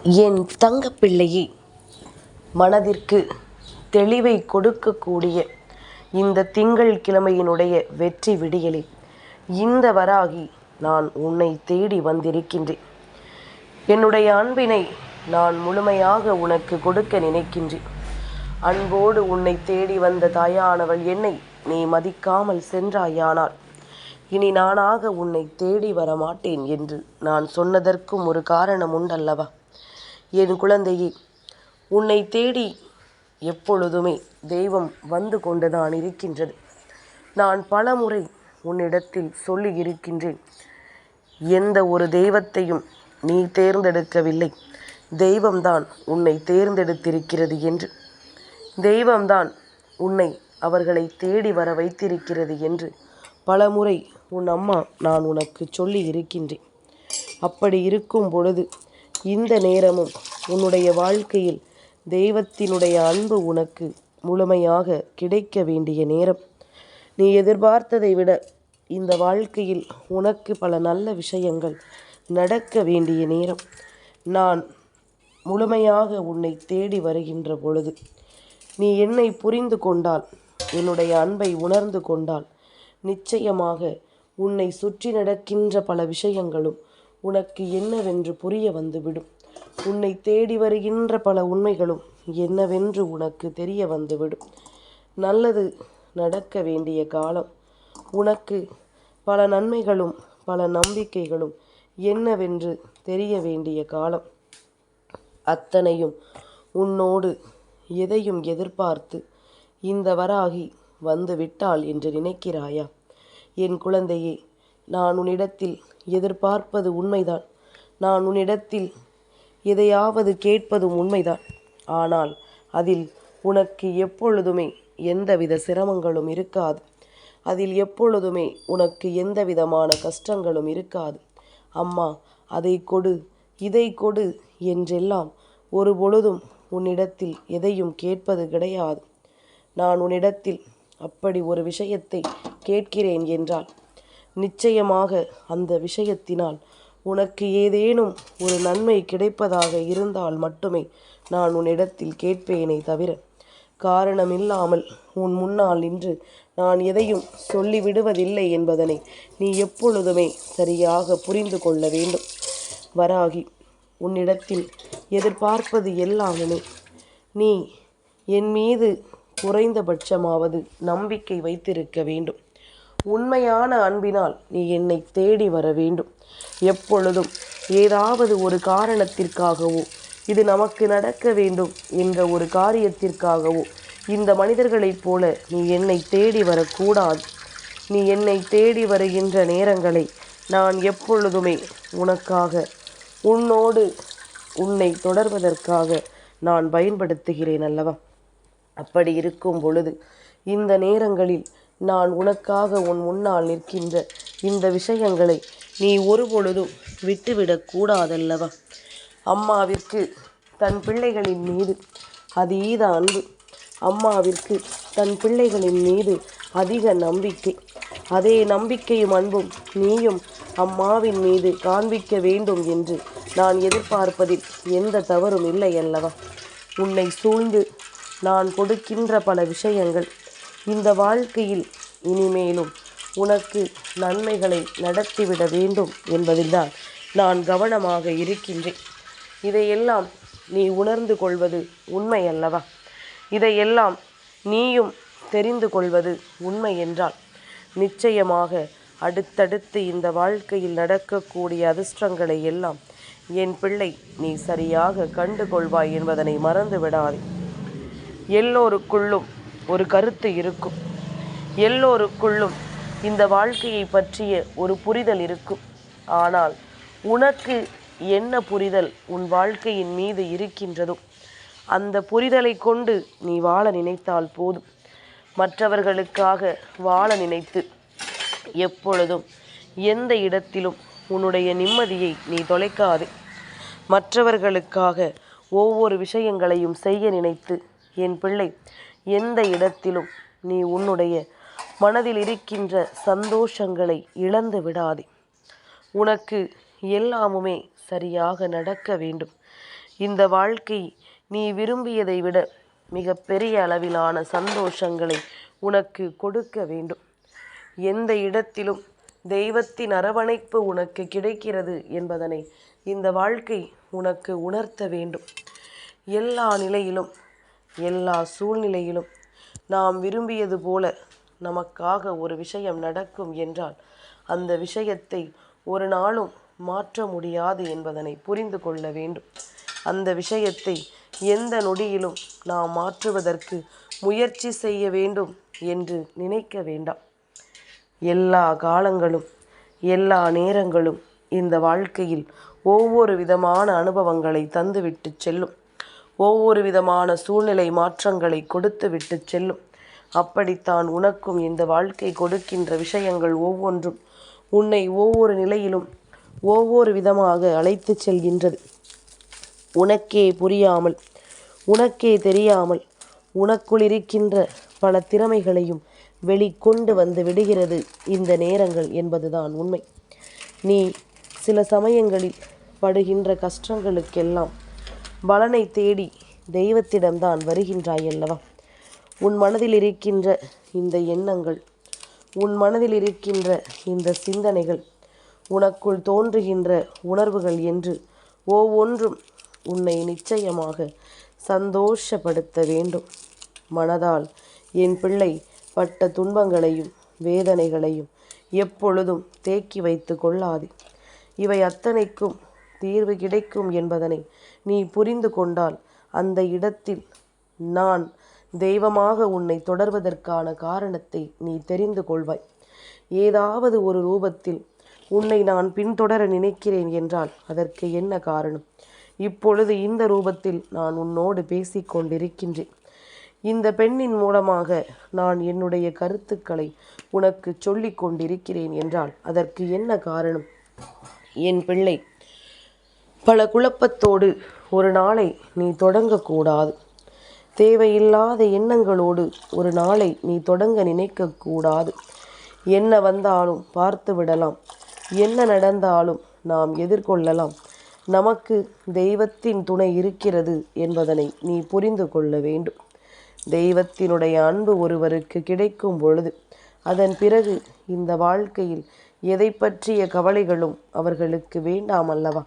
என் தங்கப்பிள்ளையே, மனதிற்கு தெளிவை கொடுக்கக்கூடிய இந்த திங்கள் கிழமையினுடைய வெற்றி விடியலில் இந்த வராகி நான் உன்னை தேடி வந்திருக்கின்றேன். என்னுடைய அன்பினை நான் முழுமையாக உனக்கு கொடுக்க நினைக்கின்றேன். அன்போடு உன்னை தேடி வந்த தாயானவள் என்னை நீ மதிக்காமல் சென்றாயானால் இனி நானாக உன்னை தேடி வரமாட்டேன் என்று நான் சொன்னதற்கும் ஒரு காரணம் உண்டல்லவா? என் குழந்தையே, உன்னை தேடி எப்பொழுதுமே தெய்வம் வந்து கொண்டுதான் இருக்கின்றது. நான் பலமுறை உன்னிடத்தில் சொல்லி இருக்கின்றேன், எந்த ஒரு தெய்வத்தையும் நீ தேர்ந்தெடுக்கவில்லை, தெய்வம்தான் உன்னை தேர்ந்தெடுத்திருக்கிறது என்று. தெய்வம்தான் உன்னை அவர்களை தேடி வர வைத்திருக்கிறது என்று பலமுறை உன் அம்மா நான் உனக்கு சொல்லி இருக்கின்றேன். அப்படி இருக்கும் பொழுது இந்த நேரமும் உன்னுடைய வாழ்க்கையில் தெய்வத்தினுடைய அன்பு உனக்கு முழுமையாக கிடைக்க வேண்டிய நேரம். நீ எதிர்பார்த்ததை விட இந்த வாழ்க்கையில் உனக்கு பல நல்ல விஷயங்கள் நடக்க வேண்டிய நேரம். நான் முழுமையாக உன்னை தேடி வருகின்ற பொழுது நீ என்னை புரிந்து கொண்டால், என்னுடைய அன்பை உணர்ந்து கொண்டால், நிச்சயமாக உன்னை சுற்றி நடக்கின்ற பல விஷயங்களும் உனக்கு என்னவென்று புரிய வந்துவிடும். உன்னை தேடி வருகின்ற பல உண்மைகளும் என்னவென்று உனக்கு தெரிய வந்துவிடும். நல்லது நடக்க வேண்டிய காலம். உனக்கு பல நன்மைகளும் பல நம்பிக்கைகளும் என்னவென்று தெரிய வேண்டிய காலம். அத்தனையும் உன்னோடு எதையும் எதிர்பார்த்து இந்த வராகி வந்து விட்டாள் என்று நினைக்கிறாயா? என் குழந்தையே, நான் உன்னிடத்தில் எதிர்பார்ப்பது உண்மைதான். நான் உன்னிடத்தில் எதையாவது கேட்பதும் உண்மைதான். ஆனால் அதில் உனக்கு எப்பொழுதுமே எந்தவித சிரமங்களும் இருக்காது. அதில் எப்பொழுதுமே உனக்கு எந்த விதமான கஷ்டங்களும் இருக்காது. அம்மா அதை கொடு, இதை கொடு என்றெல்லாம் ஒரு பொழுதும் உன்னிடத்தில் எதையும் கேட்பது கிடையாது. நான் உன்னிடத்தில் அப்படி ஒரு விஷயத்தை கேட்கிறேன் என்றால் நிச்சயமாக அந்த விஷயத்தினால் உனக்கு ஏதேனும் ஒரு நன்மை கிடைப்பதாக இருந்தால் மட்டுமே நான் உன்னிடத்தில் கேட்பேனே தவிர, காரணமில்லாமல் உன் முன்னால் நின்று நான் எதையும் சொல்லிவிடுவதில்லை என்பதனை நீ எப்பொழுதுமே சரியாக புரிந்து கொள்ள வேண்டும். வராகி, உன்னிடத்தில் எதிர்பார்ப்பது எல்லாமே நீ என் மீது குறைந்தபட்சமாவது நம்பிக்கை வைத்திருக்க வேண்டும். உண்மையான அன்பினால் நீ என்னை தேடி வர வேண்டும். எப்பொழுதும் ஏதாவது ஒரு காரணத்திற்காகவோ, இது நமக்கு நடக்க வேண்டும் என்ற ஒரு காரியத்திற்காகவோ இந்த மனிதர்களைப் போல நீ என்னை தேடி வரக்கூடாது. நீ என்னை தேடி வருகின்ற நேரங்களை நான் எப்பொழுதுமே உனக்காக, உன்னோடு உன்னை தொடர்வதற்காக நான் பயன்படுத்துகிறேன் அல்லவா? அப்படி இருக்கும் பொழுது இந்த நேரங்களில் நான் உனக்காக உன் முன்னால் நிற்கின்ற இந்த விஷயங்களை நீ ஒரு பொழுதும் விட்டுவிடக்கூடாதல்லவா? அம்மாவிற்கு தன் பிள்ளைகளின் மீது அதீத அன்பு, அம்மாவிற்கு தன் பிள்ளைகளின் மீது அதிக நம்பிக்கை. அதே நம்பிக்கையும் அன்பும் நீயும் அம்மாவின் மீது காண்பிக்க வேண்டும் என்று நான் எதிர்பார்ப்பதில் எந்த தவறும் இல்லை அல்லவா? உன்னை சூழ்ந்து நான் கொடுக்கின்ற பல விஷயங்கள் இந்த வாழ்க்கையில் இனிமேலும் உனக்கு நன்மைகளை நடத்திவிட வேண்டும் என்பதில்தான் நான் கவனமாக இருக்கின்றேன். இதையெல்லாம் நீ உணர்ந்து கொள்வது உண்மை அல்லவா? இதையெல்லாம் நீயும் தெரிந்து கொள்வது உண்மை என்றால் நிச்சயமாக அடுத்தடுத்து இந்த வாழ்க்கையில் நடக்கக்கூடிய அதிர்ஷ்டங்களை எல்லாம் என் பிள்ளை நீ சரியாக கண்டு கொள்வாய் என்பதனை மறந்து விடாதே. எல்லோருக்குள்ளும் ஒரு கருத்து இருக்கும். எல்லோருக்குள்ளும் இந்த வாழ்க்கையை பற்றிய ஒரு புரிதல் இருக்கும். ஆனால் உனக்கு என்ன புரிதல் உன் வாழ்க்கையின் மீது இருக்கின்றதோ அந்த புரிதலை கொண்டு நீ வாழ நினைத்தால் போதும். மற்றவர்களுக்காக வாழ நினைத்து எப்பொழுதும் எந்த இடத்திலும் உன்னுடைய நிம்மதியை நீ தொலைக்காதே. மற்றவர்களுக்காக ஒவ்வொரு விஷயங்களையும் செய்ய நினைத்து என் பிள்ளை எந்த இடத்திலும் நீ உன்னுடைய மனதில் இருக்கின்ற சந்தோஷங்களை இழந்து விடாதே. உனக்கு எல்லாமுமே சரியாக நடக்க வேண்டும். இந்த வாழ்க்கை நீ விரும்பியதை விட மிக பெரிய அளவிலான சந்தோஷங்களை உனக்கு கொடுக்க வேண்டும். எந்த இடத்திலும் தெய்வத்தின் அரவணைப்பு உனக்கு கிடைக்கிறது என்பதனை இந்த வாழ்க்கை உனக்கு உணர்த்த வேண்டும். எல்லா நிலையிலும் எல்லா சூழ்நிலையிலும் நாம் விரும்பியது போல நமக்காக ஒரு விஷயம் நடக்கும் என்றால் அந்த விஷயத்தை ஒரு நாளும் மாற்ற முடியாது என்பதனை புரிந்து கொள்ள வேண்டும். அந்த விஷயத்தை எந்த நொடியிலும் நாம் மாற்றுவதற்கு முயற்சி செய்ய வேண்டும் என்று நினைக்க வேண்டாம். எல்லா காலங்களும் எல்லா நேரங்களும் இந்த வாழ்க்கையில் ஒவ்வொரு விதமான அனுபவங்களை தந்துவிட்டு செல்லும். ஒவ்வொரு விதமான சூழ்நிலை மாற்றங்களை கொடுத்து விட்டு செல்லும். அப்படித்தான் உனக்கும் இந்த வாழ்க்கை கொடுக்கின்ற விஷயங்கள் ஒவ்வொன்றும் உன்னை ஒவ்வொரு நிலையிலும் ஒவ்வொரு விதமாக அழைத்து செல்கின்றது. உனக்கே புரியாமல், உனக்கே தெரியாமல் உனக்குள் இருக்கின்ற பல திறமைகளையும் வெளிக்கொண்டு வந்து விடுகிறது இந்த நேரங்கள் என்பதுதான் உண்மை. நீ சில சமயங்களில் படுகின்ற கஷ்டங்களுக்கெல்லாம் பலனை தேடி தெய்வத்திடம்தான் வருகின்றாய் அல்லவா? உன் மனதில் இருக்கின்ற இந்த எண்ணங்கள், உன் மனதில் இருக்கின்ற இந்த சிந்தனைகள், உனக்குள் தோன்றுகின்ற உணர்வுகள் என்று ஒவ்வொன்றும் உன்னை நிச்சயமாக சந்தோஷப்படுத்த வேண்டும். மனதால் என் பிள்ளை பட்ட துன்பங்களையும் வேதனைகளையும் எப்பொழுதும் தேக்கி வைத்து கொள்ளாதே. இவை அத்தனைக்கும் தீர்வு கிடைக்கும் என்பதனை நீ புரிந்து கொண்டால் அந்த இடத்தில் நான் தெய்வமாக உன்னை தொடர்வதற்கான காரணத்தை நீ தெரிந்து கொள்வாய். ஏதாவது ஒரு ரூபத்தில் உன்னை நான் பின்தொடர நினைக்கிறேன் என்றால் அதற்கு என்ன காரணம்? இப்பொழுது இந்த ரூபத்தில் நான் உன்னோடு பேசிக்கொண்டிருக்கின்றேன். இந்த பெண்ணின் மூலமாக நான் என்னுடைய கருத்துக்களை உனக்கு சொல்லிக் கொண்டிருக்கிறேன் என்றால் அதற்கு என்ன காரணம்? என் பிள்ளை, பல குழப்பத்தோடு ஒரு நாளை நீ தொடங்கக்கூடாது. தேவையில்லாத எண்ணங்களோடு ஒரு நாளை நீ தொடங்க நினைக்கக்கூடாது. என்ன வந்தாலும் பார்த்து விடலாம், என்ன நடந்தாலும் நாம் எதிர்கொள்ளலாம். நமக்கு தெய்வத்தின் துணை இருக்கிறது என்பதனை நீ புரிந்து கொள்ள வேண்டும். தெய்வத்தினுடைய அன்பு ஒருவருக்கு கிடைக்கும் பொழுது அதன் பிறகு இந்த வாழ்க்கையில் எதை பற்றிய கவலைகளும் அவர்களுக்கு வேண்டாம் அல்லவா?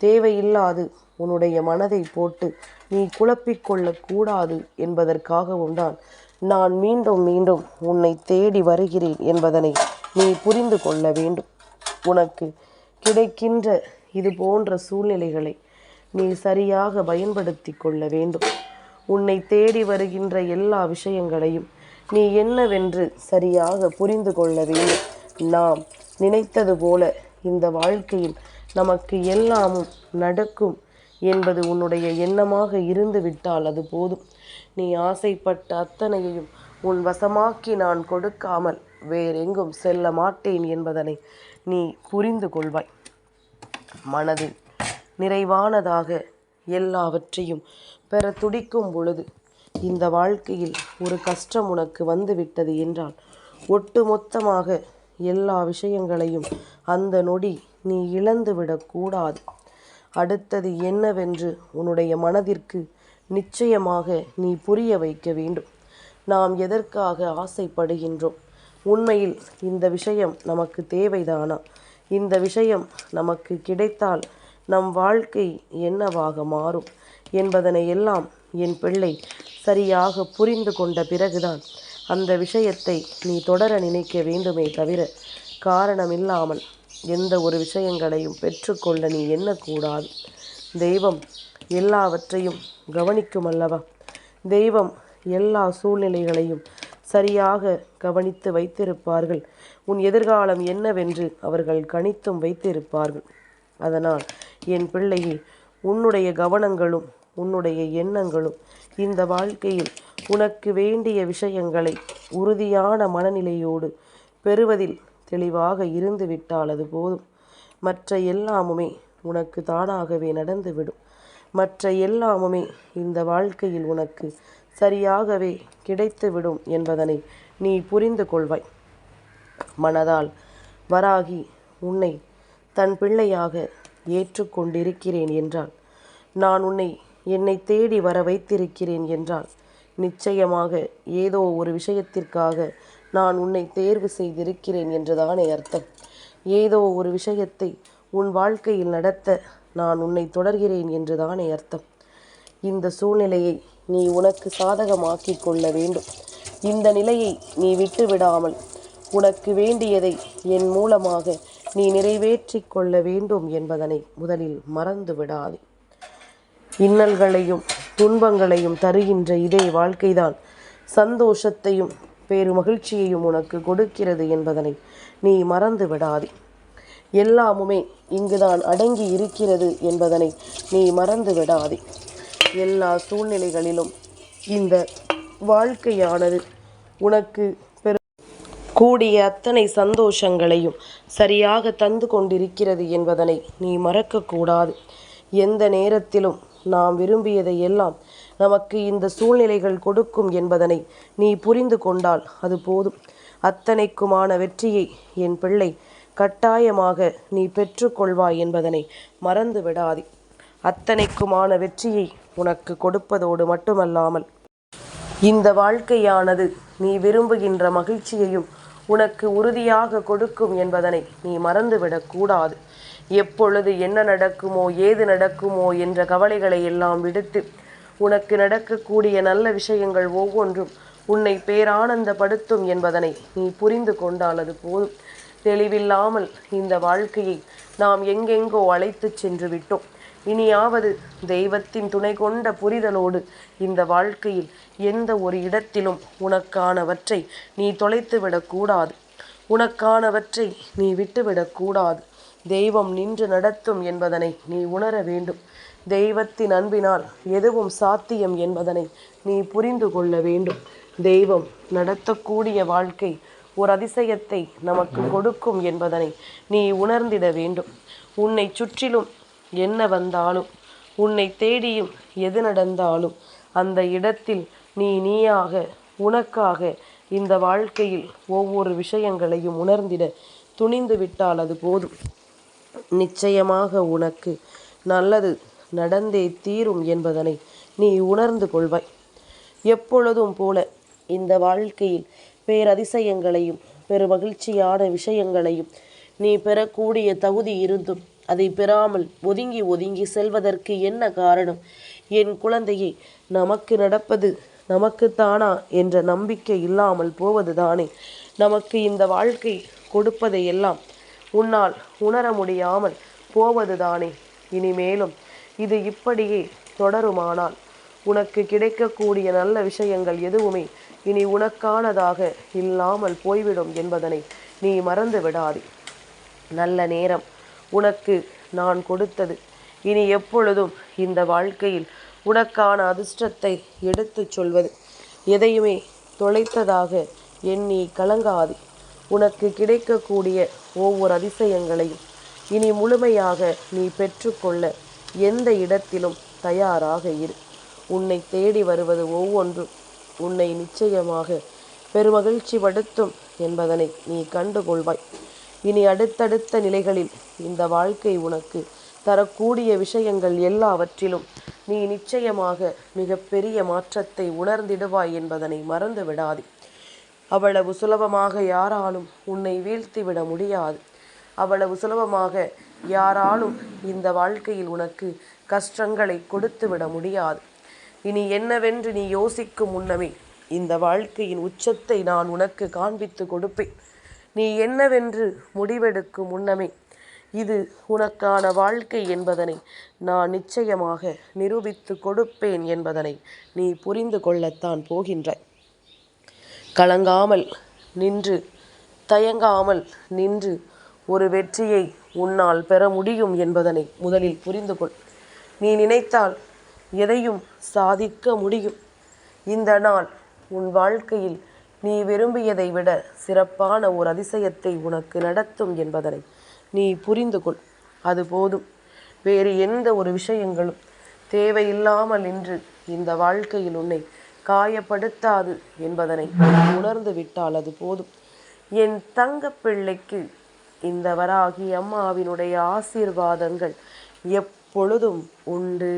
தேவையில்லாது உன்னுடைய மனதை போட்டு நீ குழப்பிக்கொள்ளக்கூடாது என்பதற்காகவும் தான் நான் மீண்டும் மீண்டும் உன்னை தேடி வருகிறேன் என்பதனை நீ புரிந்து கொள்ள வேண்டும். உனக்கு கிடைக்கின்ற இது போன்ற சூழ்நிலைகளை நீ சரியாக பயன்படுத்தி கொள்ள வேண்டும். உன்னை தேடி வருகின்ற எல்லா விஷயங்களையும் நீ என்னவென்று சரியாக புரிந்து கொள்ள வேண்டும். நாம் நினைத்தது போல இந்த வாழ்க்கையில் நமக்கு எல்லாமும் நடக்கும் என்பது உன்னுடைய எண்ணமாக இருந்து விட்டால் அது போதும். நீ ஆசைப்பட்ட அத்தனையையும் உன் வசமாக்கி நான் கொடுக்காமல் வேறெங்கும் செல்ல மாட்டேன் என்பதனை நீ புரிந்து கொள்வாய். மனதில் நிறைவானதாக எல்லாவற்றையும் பெற துடிக்கும் பொழுது இந்த வாழ்க்கையில் ஒரு கஷ்டம் உனக்கு வந்துவிட்டது என்றால் ஒட்டுமொத்தமாக எல்லா விஷயங்களையும் அந்த நொடி நீ இழந்துவிடக்கூடாது. அடுத்தது என்னவென்று உன்னுடைய மனதிற்கு நிச்சயமாக நீ புரிய வைக்க வேண்டும். நாம் எதற்காக ஆசைப்படுகின்றோம்? உண்மையில் இந்த விஷயம் நமக்கு தேவைதானா? இந்த விஷயம் நமக்கு கிடைத்தால் நம் வாழ்க்கை என்னவாக மாறும் என்பதனை எல்லாம் என் பிள்ளை சரியாக புரிந்து கொண்ட பிறகுதான் அந்த விஷயத்தை நீ தொடர நினைக்க வேண்டுமே தவிர காரணமில்லாமல் எந்த ஒரு விஷயங்களையும் பெற்றுக்கொள்ள நீ எண்ணக்கூடாது. தெய்வம் எல்லாவற்றையும் கவனிக்கும் அல்லவா? தெய்வம் எல்லா சூழ்நிலைகளையும் சரியாக கவனித்து வைத்திருப்பார்கள். உன் எதிர்காலம் என்னவென்று அவர்கள் கணித்தும் வைத்திருப்பார்கள். அதனால் என் பிள்ளையே, உன்னுடைய கவனங்களும் உன்னுடைய எண்ணங்களும் இந்த வாழ்க்கையில் உனக்கு வேண்டிய விஷயங்களை உறுதியான மனநிலையோடு பெறுவதில் தெளிவாக இருந்துவிட்டால் அது போதும். மற்ற எல்லாமுமே உனக்கு தானாகவே நடந்துவிடும். மற்ற எல்லாமுமே இந்த வாழ்க்கையில் உனக்கு சரியாகவே கிடைத்துவிடும் என்பதனை நீ புரிந்து கொள்வாய். மனதால் வராகி உன்னை தன் பிள்ளையாக ஏற்றுக்கொண்டிருக்கிறேன் என்றால் நான் என்னை தேடி வர வைத்திருக்கிறேன் என்றால் நிச்சயமாக ஏதோ ஒரு விஷயத்திற்காக நான் உன்னை தேர்வு செய்திருக்கிறேன் என்றுதானே அர்த்தம். ஏதோ ஒரு விஷயத்தை உன் வாழ்க்கையில் நடத்த நான் உன்னை தொடர்கிறேன் என்றுதானே அர்த்தம். இந்த சூழ்நிலையை நீ உனக்கு சாதகமாக்கிக் கொள்ள வேண்டும். இந்த நிலையை நீ விட்டுவிடாமல் உனக்கு வேண்டியதை என் மூலமாக நீ நிறைவேற்றிக் கொள்ள வேண்டும் என்பதனை முதலில் மறந்து விடாதே. இன்னல்களையும் துன்பங்களையும் தருகின்ற இதே வாழ்க்கைதான் சந்தோஷத்தையும் பேரு மகிழ்ச்சியையும் உனக்கு கொடுக்கிறது என்பதனை நீ மறந்து விடாதே. எல்லாமுமே இங்குதான் அடங்கி இருக்கிறது என்பதனை நீ மறந்து விடாதே. எல்லா சூழ்நிலைகளிலும் இந்த வாழ்க்கையானது உனக்கு கூடிய அத்தனை சந்தோஷங்களையும் சரியாக தந்து கொண்டிருக்கிறது என்பதனை நீ மறக்கக்கூடாது. எந்த நேரத்திலும் நாம் விரும்பியதை எல்லாம் நமக்கு இந்த சூழ்நிலைகள் கொடுக்கும் என்பதனை நீ புரிந்து கொண்டால் அது போதும். அத்தனைக்குமான வெற்றியை என் பிள்ளை கட்டாயமாக நீ பெற்றுக்கொள்வாய் என்பதனை மறந்து விடாதே. அத்தனைக்குமான வெற்றியை உனக்கு கொடுப்பதோடு மட்டுமல்லாமல் இந்த வாழ்க்கையானது நீ விரும்புகின்ற மகிழ்ச்சியையும் உனக்கு உறுதியாக கொடுக்கும் என்பதனை நீ மறந்துவிடக்கூடாது. எப்பொழுது என்ன நடக்குமோ ஏது நடக்குமோ என்ற கவலைகளை எல்லாம் விடுத்து உனக்கு நடக்கக்கூடிய நல்ல விஷயங்கள் ஒவ்வொன்றும் உன்னை பேரானந்தப்படுத்தும் என்பதனை நீ புரிந்து கொண்டால் அது போதும். தெளிவில்லாமல் இந்த வாழ்க்கையை நாம் எங்கெங்கோ அழைத்து சென்று விட்டோம். இனியாவது தெய்வத்தின் துணை கொண்ட புரிதலோடு இந்த வாழ்க்கையில் எந்த ஒரு இடத்திலும் உனக்கானவற்றை நீ தொலைத்து விடக்கூடாது. உனக்கானவற்றை நீ விட்டுவிடக்கூடாது. தெய்வம் நின்று நடத்தும் என்பதனை நீ உணர வேண்டும். தெய்வத்தின் அன்பினால் எதுவும் சாத்தியம் என்பதனை நீ புரிந்து கொள்ள வேண்டும். தெய்வம் நடத்தக்கூடிய வாழ்க்கை ஒரு அதிசயத்தை நமக்கு கொடுக்கும் என்பதனை நீ உணர்ந்திட வேண்டும். உன்னை சுற்றிலும் என்ன வந்தாலும் உன்னை தேடியும் எது நடந்தாலும் அந்த இடத்தில் நீயாக உனக்காக இந்த வாழ்க்கையில் ஒவ்வொரு விஷயங்களையும் உணர்ந்திட துணிந்து விட்டால் அது போதும். நிச்சயமாக உனக்கு நல்லது நடந்தே தீரும் என்பதனை நீ உணர்ந்து கொள்வாய். எப்பொழுதும் போல இந்த வாழ்க்கையில் பேரதிசயங்களையும் பெருமகிழ்ச்சியான விஷயங்களையும் நீ பெறக்கூடிய தகுதி இருந்தும் அதை பெறாமல் ஒதுங்கி ஒதுங்கி செல்வதற்கு என்ன காரணம்? என் குழந்தையை, நமக்கு நடப்பது நமக்குத்தானா என்ற நம்பிக்கை இல்லாமல் போவதுதானே. நமக்கு இந்த வாழ்க்கை கொடுப்பதையெல்லாம் உன்னால் உணர முடியாமல் போவதுதானே. இனிமேலும் இது இப்படியே தொடருமானால் உனக்கு கிடைக்கக்கூடிய நல்ல விஷயங்கள் எதுவுமே இனி உனக்கானதாக இல்லாமல் போய்விடும் என்பதனை நீ மறந்து விடாதே. நல்ல நேரம் உனக்கு நான் கொடுத்தது. இனி எப்பொழுதும் இந்த வாழ்க்கையில் உனக்கான அதிர்ஷ்டத்தை எடுத்துச் சொல்வது. எதையுமே தொலைத்ததாக எண்ணி கலங்காது. உனக்கு கிடைக்கக்கூடிய ஒவ்வொரு அதிசயங்களையும் இனி முழுமையாக நீ பெற்றுக்கொள்ள எந்த இடத்திலும் தயாராக இரு. உன்னை தேடி வருவது ஒவ்வொன்றும் உன்னை நிச்சயமாக பெருமகிழ்ச்சி படுத்தும் என்பதனை நீ கண்டுகொள்வாய். இனி அடுத்தடுத்த நிலைகளில் இந்த வாழ்க்கை உனக்கு தரக்கூடிய விஷயங்கள் எல்லாவற்றிலும் நீ நிச்சயமாக மிகப்பெரிய மாற்றத்தை உணர்ந்திடுவாய் என்பதனை மறந்து விடாதே. அவ்வளவு சுலபமாக யாராலும் உன்னை வீழ்த்திவிட முடியாது. அவ்வளவு சுலபமாக யாராலும் இந்த வாழ்க்கையில் உனக்கு கஷ்டங்களை கொடுத்து விட முடியாது. இனி என்னவென்று நீ யோசிக்கும் முன்னமே இந்த வாழ்க்கையின் உச்சத்தை நான் உனக்கு காண்பித்து கொடுப்பேன். நீ என்னவென்று முடிவெடுக்கும் முன்னமே இது உனக்கான வாழ்க்கை என்பதனை நான் நிச்சயமாக நிரூபித்து கொடுப்பேன் என்பதனை நீ புரிந்து கொள்ளத்தான் போகின்றாய். கலங்காமல் நின்று, தயங்காமல் நின்று ஒரு வெற்றியை உன்னால் பெற முடியும் என்பதனை முதலில் புரிந்து கொள். நீ நினைத்தால் எதையும் சாதிக்க முடியும். இந்த நாள் உன் வாழ்க்கையில் நீ விரும்பியதை விட சிறப்பான ஒரு அதிசயத்தை உனக்கு நடத்தும் என்பதனை நீ புரிந்து கொள். அது போதும். வேறு எந்த ஒரு விஷயங்களும் தேவையில்லாமல் நின்று இந்த வாழ்க்கையில் உன்னை காயப்படுத்தாது என்பதனை உணர்ந்து விட்டால் அது போதும். என் தங்க பிள்ளைக்கு இந்த வராகி அம்மாவினுடைய ஆசீர்வாதங்கள் எப்பொழுதும் உண்டு.